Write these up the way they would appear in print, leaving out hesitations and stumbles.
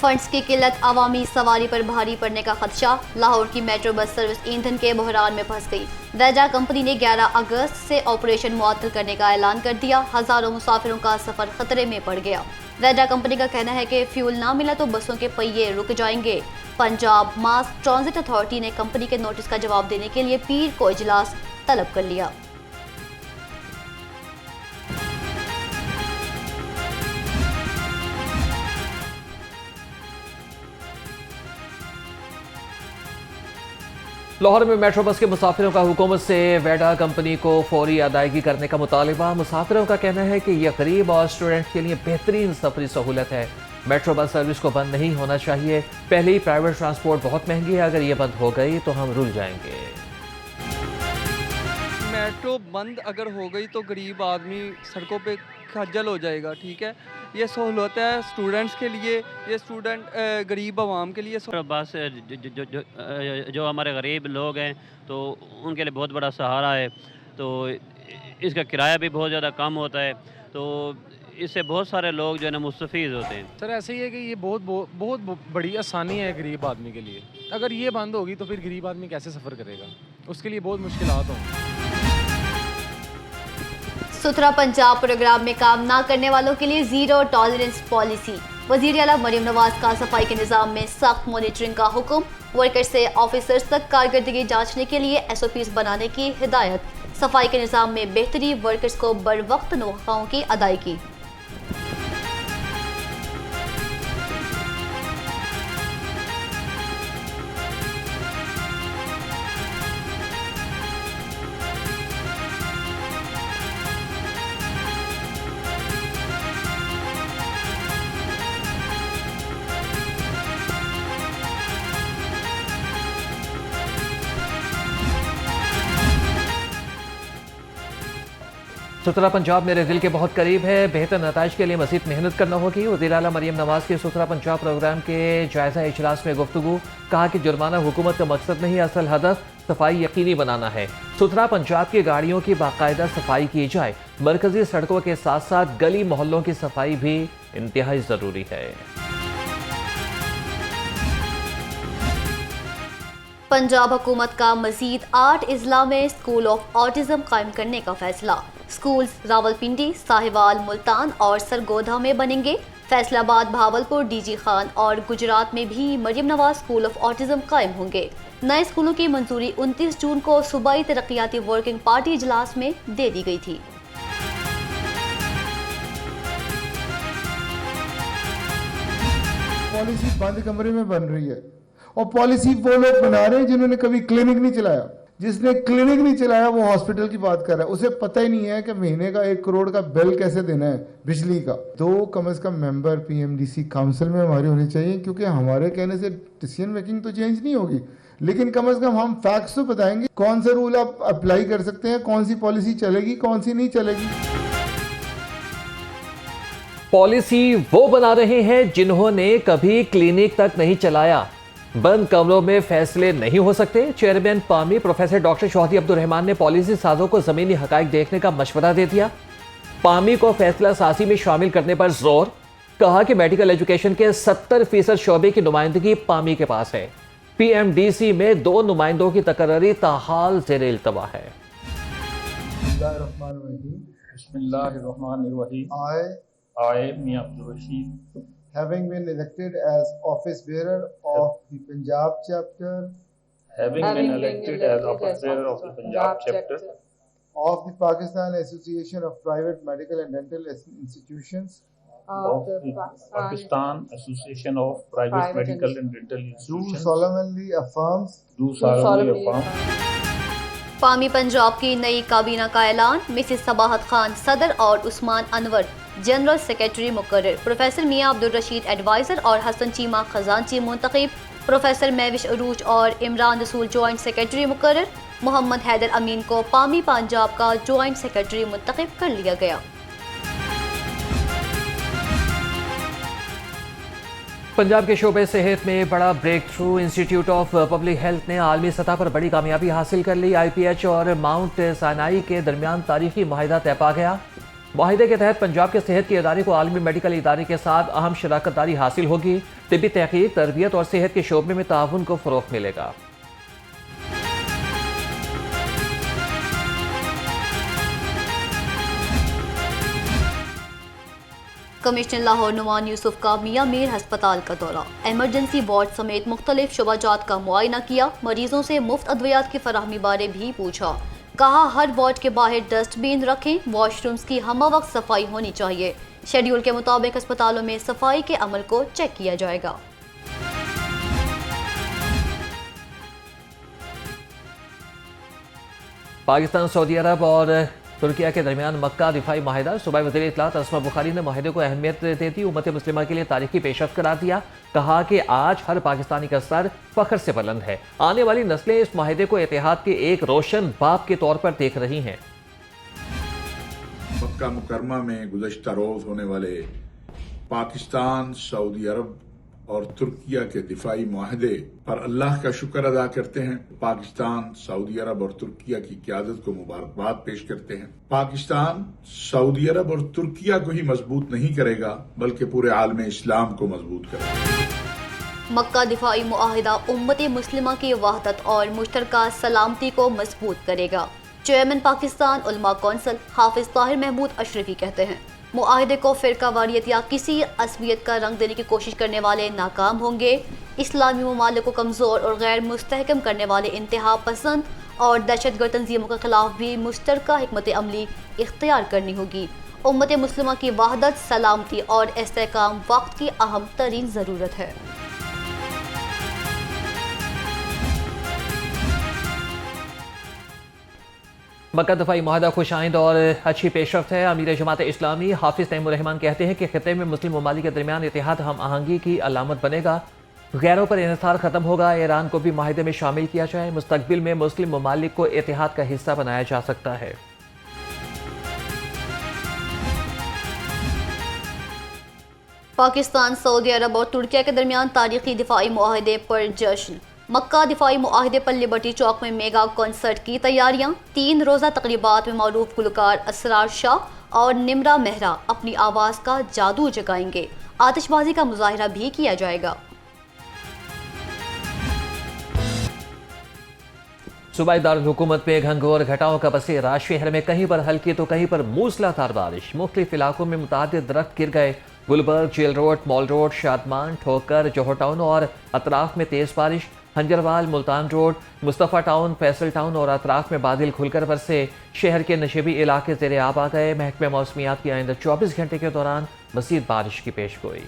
Funds की किल्लत, अवामी सवारी पर भारी पड़ने का खदशा। लाहौर की मेट्रो बस सर्विस ईंधन के बहरान में फंस गई। वेजा कंपनी ने 11 अगस्त से ऑपरेशन मुअत्तल करने का ऐलान कर दिया। हजारों मुसाफिरों का सफर खतरे में पड़ गया। वेजा कंपनी का कहना है कि फ्यूल ना मिला तो बसों के पहिए रुक जाएंगे। पंजाब मास ट्रांजिट अथॉरिटी ने कंपनी के नोटिस का जवाब देने के लिए पीर को इजलास तलब कर लिया। लाहौर में मेट्रो बस के मुसाफिरों का हुकूमत से वेडा कंपनी को फौरी अदायगी करने का मुतालिबा। मुसाफिरों का कहना है कि यह गरीब और स्टूडेंट के लिए बेहतरीन सफरी सहूलत है। मेट्रो बस सर्विस को बंद नहीं होना चाहिए। पहले ही प्राइवेट ट्रांसपोर्ट बहुत महंगी है, अगर ये बंद हो गई तो हम रुल जाएंगे। मेट्रो बंद अगर हो गई तो गरीब आदमी सड़कों पे खज्जल हो जाएगा। ठीक है, ये सहूलत है स्टूडेंट्स के लिए, ये गरीब आवाम के लिए। बस जो हमारे गरीब लोग हैं तो उनके लिए बहुत बड़ा सहारा है। तो इसका किराया भी बहुत ज़्यादा कम होता है, तो इससे बहुत सारे लोग जो है ना मुस्तफ़ीज़ होते हैं। सर ऐसे ही है कि ये बहुत बड़ी आसानी है गरीब आदमी के लिए। अगर ये बंद होगी तो फिर गरीब आदमी कैसे सफ़र करेगा, उसके लिए बहुत मुश्किलात होंगी। सुथरा पंजाब प्रोग्राम में काम ना करने वालों के लिए जीरो टॉलरेंस पॉलिसी। वज़ीर आला मरीम नवाज का सफाई के निज़ाम में सख्त मॉनिटरिंग का हुक्म। वर्कर्स से ऑफिसर्स तक कारकर्दगी जांचने के लिए SOPs बनाने की हिदायत। सफाई के निज़ाम में बेहतरी, वर्कर्स को बर वक्त तनख्वाहों की अदायगी। सुथरा पंजाब मेरे दिल के बहुत करीब है। बेहतर नताइज के लिए मज़ीद मेहनत करना होगी। वज़ीर आला मरीम नवाज के सुथरा पंजाब प्रोग्राम के जायज़ा इजलास में गुफ्तगू। कहा कि जुर्माना हुकूमत का मकसद नहीं, असल हदफ सफाई यकीनी बनाना है। सुथरा पंजाब की गाड़ियों की बाकायदा सफाई की जाए। मरकजी सड़कों के साथ साथ गली मोहल्लों की सफाई भी इंतहाई ज़रूरी है। पंजाब हुकूमत का मजीद 8 अजला में स्कूल ऑफ ऑटिज्म कायम करने का फैसला। स्कूल्स रावलपिंडी, साहिवाल, मुल्तान और सरगोधा में बनेंगे। फैसलाबाद, भावलपुर, DG खान और गुजरात में भी Maryam Nawaz school of autism कायम होंगे। नए स्कूलों की मंजूरी 29 जून को सूबाई तरक्याती वर्किंग पार्टी इजलास में दे दी गई थी। पॉलिसी बंद कमरे में बन रही है और पॉलिसी वो लोग बना रहे हैं जिन्होंने कभी क्लिनिक नहीं चलाया। जिसने क्लिनिक नहीं चलाया वो हॉस्पिटल की बात कर रहा है, उसे पता ही नहीं है कि महीने का 1 करोड़ का बिल कैसे देना है बिजली का। 2 कम से कम मेंबर PMDC काउंसिल में हमारी होनी चाहिए, क्योंकि हमारे कहने से डिसीजन मेकिंग तो चेंज नहीं होगी, लेकिन कम से कम हम फैक्ट्स तो बताएंगे। कौन से रूल आप अप्लाई कर सकते हैं, कौन सी पॉलिसी चलेगी, कौन सी नहीं चलेगी। पॉलिसी वो बना रहे हैं जिन्होंने कभी क्लिनिक तक नहीं चलाया। बंद कमरों में फैसले नहीं हो सकते। चेयरमैन पामी प्रोफेसर डॉक्टर शौहदी अब्दुल रहमान ने पॉलिसी साजों को जमीनी हकाइक देखने का मशवरा दे दिया। पामी को फैसला साजी में शामिल करने पर जोर। कहा कि मेडिकल एजुकेशन के 70% शोबे की नुमाइंदगी पामी के पास है। PMDC में 2 नुमाइंदों की तकर्री ताहाल ज़ेरे इल्तवा है। I, Mia Abdul Rashid, having been elected as office bearer of the Punjab chapter having been elected as office bearer of the Punjab chapter of the Pakistan Association of Private Medical and Dental Institutions, of the Pakistan Association of Private Medical and Dental do Institutions, solemnly affirms पामी पंजाब की नई काबीना का ऐलान। Mrs Sabahat Khan सदर और Usman Anwar general secretary मुकर्रर। Professor मियां Abdul Rashid adviser और हसन चीमा खजानची मुंतखब। प्रोफेसर महविश अरूज और इमरान रसूल जॉइंट सेक्रेटरी मुकर्रर। मोहम्मद हैदर अमीन को पामी पंजाब का जॉइंट सेक्रेटरी मुंतखब कर लिया गया। पंजाब के शोबे सेहत में बड़ा breakthrough. Institute of public health ने आलमी सतह पर बड़ी कामयाबी हासिल कर ली। IPH और माउंट साइनाई के दरमियान तारीखी मुआहिदा तय पा गया। मुआहिदे के तहत पंजाब के सेहत के इदारे को आलमी मेडिकल इदारे के साथ अहम शराकतदारी हासिल होगी। तिब्बी तहकीक, तरबियत और सेहत के शोबे में ताउन को फरोग़ मिलेगा। कमिश्नर लाहौर नुमान यूसुफ का मियां मीर हस्पताल का दौरा, इमरजेंसी वार्ड समेत मुख्तलिफ शुबाजात का मुआयना किया। मरीजों से मुफ्त अद्वियात की फराहमी बारे भी पूछा। कहा हर वार्ड के बाहर डस्टबिन रखें, वॉशरूम्स की हमा वक्त सफाई होनी चाहिए। शेड्यूल के मुताबिक अस्पतालों में सफाई के अमल को चेक किया जाएगा। पाकिस्तान, सऊदी अरब और तुर्किया के दरमियान मक्का दिफाई माहिदा। सूबाई वज़ीर इत्तलात अस्मा बुखारी ने माहिदे को अहमियत देती उम्मत मुस्लिमा के लिए तारीखी पेशरफ्त करार दिया। कहा कि आज हर पाकिस्तानी का सर फख्र से बुलंद है। आने वाली नस्लें इस माहिदे को इत्तेहाद के एक रोशन बाप के तौर पर देख रही हैं। मक्का मुकरमा में गुज़श्ता रोज़ होने वाले पाकिस्तान, सऊदी अरब और तुर्किया के दिफाई मुआहदे पर अल्लाह का शुक्र अदा करते हैं। पाकिस्तान, सऊदी अरब और तुर्किया की क़यादत को मुबारकबाद पेश करते हैं। पाकिस्तान, सऊदी अरब और तुर्किया को ही मजबूत नहीं करेगा बल्कि पूरे आलम इस्लाम को मजबूत करेगा। मक्का दिफाई मुआहिदा उम्मत मुस्लिमा की वहदत और मुश्तरका सलामती को मजबूत करेगा। चेयरमैन पाकिस्तान उलमा कौंसिल हाफिज ताहिर महमूद अशरफी कहते हैं मुआहिदे को फिरका वारियत या किसी असबियत का रंग देने की कोशिश करने वाले नाकाम होंगे। इस्लामी ममालिक को कमज़ोर और गैर मुस्तहकम करने वाले इंतहा पसंद और दहशतगर्द तंजीमों के खिलाफ भी मुश्तरका हिकमत अमली इख्तियार करनी होगी। उम्मत मुस्लिमा की वहदत, सलामती और इस्तेहकाम वक्त की अहम तरीन ज़रूरत है। मक्का दफाई माहदा खुशाइंद और अच्छी पेशरफ्त है। अमीर जमात इस्लामी हाफिज तैमूर-रहमान कहते हैं कि खित्ते में मुस्लिम ममालिक के दरमियान इत्तेहाद हम आहंगी की अलामत बनेगा। गैरों पर इन्हिसार खत्म होगा। ईरान को भी माहिदे में शामिल किया जाए। मुस्तकबिल में मुस्लिम ममालिक को इत्तेहाद का हिस्सा बनाया जा सकता है। पाकिस्तान, सऊदी अरब और तुर्किया के दरमियान तारीखी दिफाई मुआहिदे पर जश्न। मक्का दिफाई मुआहिदे पर लिबर्टी चौक में मेगा कॉन्सर्ट की तैयारियां। 3 रोज़ा तकरीबात में मारूफ गुलकार असरार शाह और निमरा मेहरा अपनी आवाज़ का जादू जगाएंगे। आतिशबाजी का मुजाहिरा भी किया जाएगा। सूबाई दारुल हुकूमत में घंघोर घटाओं का बसेरा। शहर में कहीं पर हल्की तो कहीं पर मूसलाधार बारिश। मुख्तलिफ इलाकों में मुतादिद दरख्त गिर गए। Gulberg, jail road, mall road, Shadman, Thokar, Johar town और अतराफ में तेज़ बारिश। Hanjarwal, Multan road, Mustafa town, Faisal town और अतराफ में बादल खुलकर बरसे। शहर के नशेबी इलाके ज़ेरे आब आ गए। महकमे मौसमियात की आइंदा 24 घंटे के दौरान मज़ीद बारिश की पेशगोई।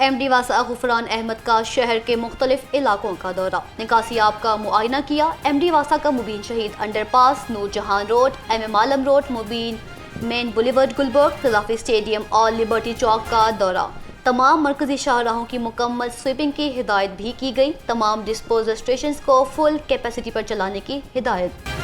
MD वासा गुफरान अहमद का शहर के मुख्तलिफ इलाकों का दौरा। निकासियाब का मुआयना किया। MD वासा का मुबीन शहीद अंडरपास, नूरजहां रोड, MM आलम रोड, मुबीन मेन बुलेवर्ड, गुलबर्ग, खिलाफी स्टेडियम और लिबर्टी चौक का दौरा। तमाम मरकजी शाहराहों की मुकम्मल स्वीपिंग की हिदायत भी की गई। तमाम डिस्पोजल स्टेशन को फुल कैपेसिटी पर चलाने की हिदायत।